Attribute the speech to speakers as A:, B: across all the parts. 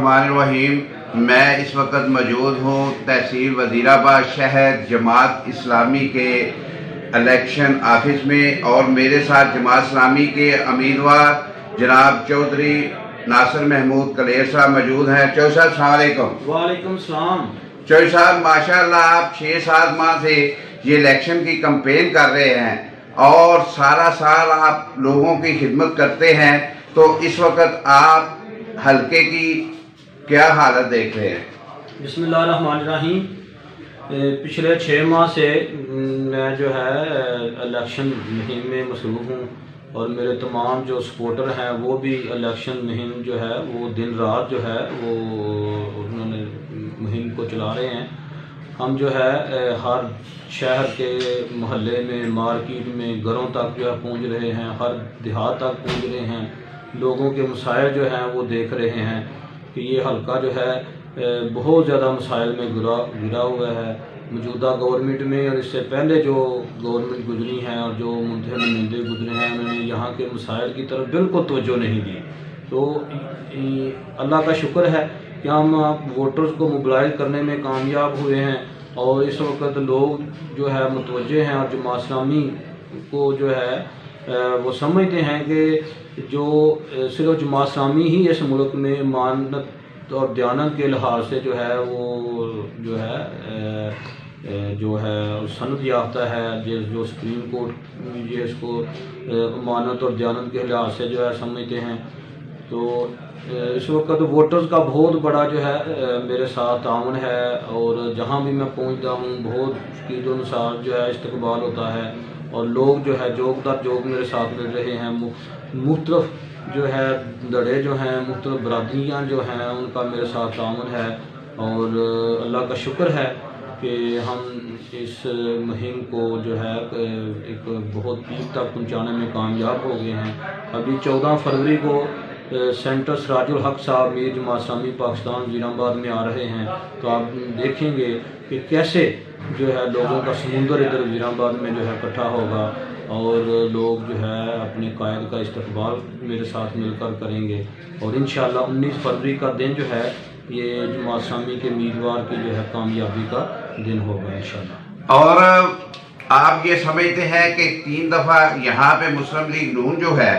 A: बिस्मिल्लाहिर्रहमानिर्रहीम। मैं इस वक्त मौजूद हूँ तहसील वज़ीराबाद शहर जमात इस्लामी के इलेक्शन ऑफिस में, और मेरे साथ जमात इस्लामी के उम्मीदवार जनाब चौधरी नासिर महमूद कलेर साहब मौजूद हैं। चौधरी साहब अस्सलाम वालेकुम।
B: वालेकुम सलाम।
A: चौधरी साहब माशाअल्लाह आप 6-7 माह से ये इलेक्शन की कैंपेन कर रहे हैं और सारा साल आप लोगों की खिदमत करते हैं, तो इस वक्त आप हल्के की क्या हालत देख रहे हैं?
B: बिस्मिल्लाहिर्रहमानिर्रहीम। पिछले 6 माह से मैं जो है इलेक्शन मुहिम में मसरूफ़ हूँ, और मेरे तमाम जो सपोर्टर हैं वो भी इलेक्शन मुहिम जो है वो दिन रात जो है वो उन्होंने मुहिम को चला रहे हैं। हम जो है हर शहर के मोहल्ले में, मार्केट में, घरों तक जो है पहुँच रहे हैं, हर देहात तक पहुँच रहे हैं, लोगों के मसाइल जो हैं वो देख रहे हैं कि ये हल्का जो है बहुत ज़्यादा मसाइल में घिरा हुआ है। मौजूदा गवर्नमेंट में और इससे पहले जो गवर्नमेंट गुजरी हैं और जो मुंतखब नुमाइंदे गुजरे हैं, उन्होंने यहाँ के मसाइल की तरफ बिल्कुल तवज्जो नहीं दी। तो अल्लाह का शुक्र है कि हम वोटर्स को मोबिलाइज करने में कामयाब हुए हैं, और इस वक्त लोग जो है मुतवज्जे हैं और जमात इस्लामी को जो है वो समझते हैं कि जो सिर्फ जमात इस्लामी ही इस मुल्क में मानत और दयानत के लिहाज से जो है वो जो है सनद याफ्ता है, जो सुप्रीम कोर्ट ये इसको मानत और दयानत के लिहाज से जो है समझते हैं। तो इस वक्त वोटर्स का बहुत बड़ा जो है मेरे साथ ताउन है, और जहाँ भी मैं पहुँचता हूँ बहुत कीद अनुसार जो है इस्तकबाल होता है, और लोग जो है जोग दर जोग मेरे साथ मिल रहे हैं। मुख्तलिफ जो है दड़े जो हैं, मुख्तलिफ बरादरियाँ जो हैं, उनका मेरे साथ ताउन है, और अल्लाह का शुक्र है कि हम इस मुहिम को जो है एक बहुत पीक तक पहुँचाने में कामयाब हो गए हैं। अभी 14 फरवरी को सेंटर सिराजुल हक साहब मीर जमात इस्लामी पाकिस्तान वज़ीराबाद में आ रहे हैं, तो आप देखेंगे कि कैसे जो है लोगों का समुंदर इधर वज़ीराबाद में जो है इकट्ठा होगा, और लोग जो है अपने कायद का इस्तकबाल मेरे साथ मिलकर करेंगे, और इंशाअल्लाह 19 फरवरी का दिन जो है ये जमात इस्लामी के उम्मीदवार की जो है कामयाबी का दिन होगा इंशाअल्लाह।
A: और आप ये समझते हैं कि 3 दफ़ा यहाँ पे मुस्लिम लीग नून जो है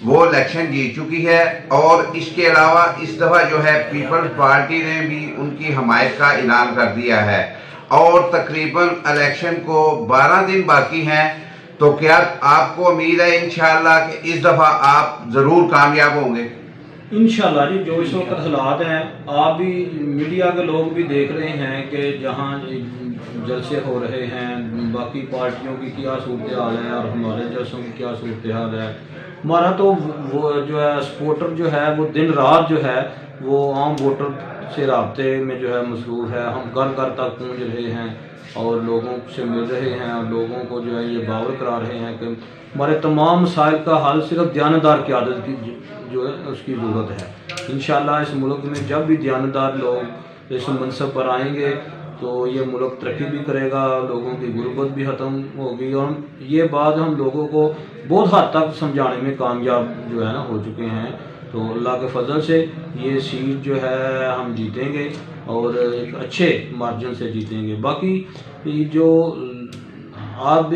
A: वो इलेक्शन जीत चुकी है, और इसके अलावा इस दफ़ा जो है पीपल्स पार्टी ने भी उनकी हमायत का ऐलान कर दिया है, और तकरीबन इलेक्शन को 12 दिन बाकी हैं, तो क्या आपको उम्मीद है इंशाअल्लाह कि इस दफ़ा आप ज़रूर कामयाब होंगे?
B: इंशाअल्लाह जी, जो इस वक्त हालात हैं, आप भी मीडिया के लोग भी देख रहे हैं कि जहाँ जलसे हो रहे हैं, बाकी पार्टियों की क्या सूरत हाल है और हमारे जलसों की क्या सूरत हाल है। हमारा तो वो जो है सपोर्टर जो है वो दिन रात जो है वो आम वोटर से रबते में जो है मसरूफ़ है। हम घर घर तक पहुँच रहे हैं और लोगों से मिल रहे हैं, और लोगों को जो है ये बावर करा रहे हैं कि हमारे तमाम मसाइल का हल सिर्फ दयानतदार क़यादत की जो है उसकी ज़रूरत है। इंशाअल्लाह इस मुल्क में जब भी दयानतदार लोग इस मनसब पर आएंगे तो ये मुल्क तरक्की भी करेगा, लोगों की गुर्बत भी ख़त्म होगी, और ये बात हम लोगों को बहुत हद तक समझाने में कामयाब जो है ना हो चुके हैं। तो अल्लाह के फजल से ये सीट जो है हम जीतेंगे, और एक अच्छे मार्जिन से जीतेंगे। बाकी जो आप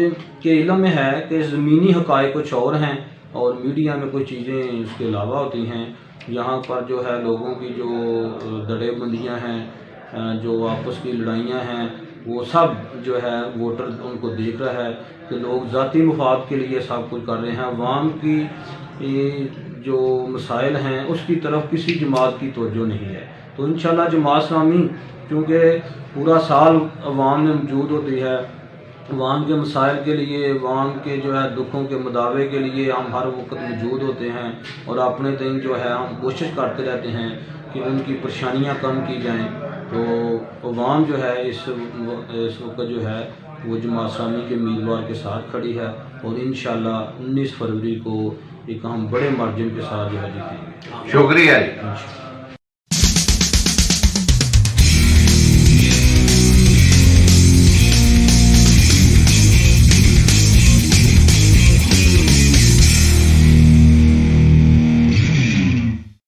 B: के इल्म में है कि ज़मीनी हक़ाइक़ कुछ और हैं और मीडिया में कुछ चीज़ें उसके अलावा होती हैं। यहाँ पर जो है लोगों की जो दड़ेबंदियाँ हैं, जो आपस की लड़ाइयाँ हैं, वो सब जो है वोटर उनको देख रहा है कि लोग ज़ाती मुफाद के लिए सब कुछ कर रहे हैं। अवाम की जो मसाइल हैं उसकी तरफ किसी जमात की तवज्जो नहीं है। तो इंशाअल्लाह जमात इस्लामी क्योंकि पूरा साल अवाम में मौजूद होती है, अवाम के मसाइल के लिए, अवाम के जो है दुखों के मुदावे के लिए हम हर वक्त मौजूद होते हैं, और अपने दिन जो है हम कोशिश करते रहते हैं कि उनकी परेशानियां कम की जाएं। तो अवाम जो है इस वक्त जो है वो जमात इस्लामी के उम्मीदवार के साथ खड़ी है, और इंशाअल्लाह 19 फरवरी को एक हम बड़े मार्जिन के साथ जो है जीतेंगे।
A: शुक्रिया।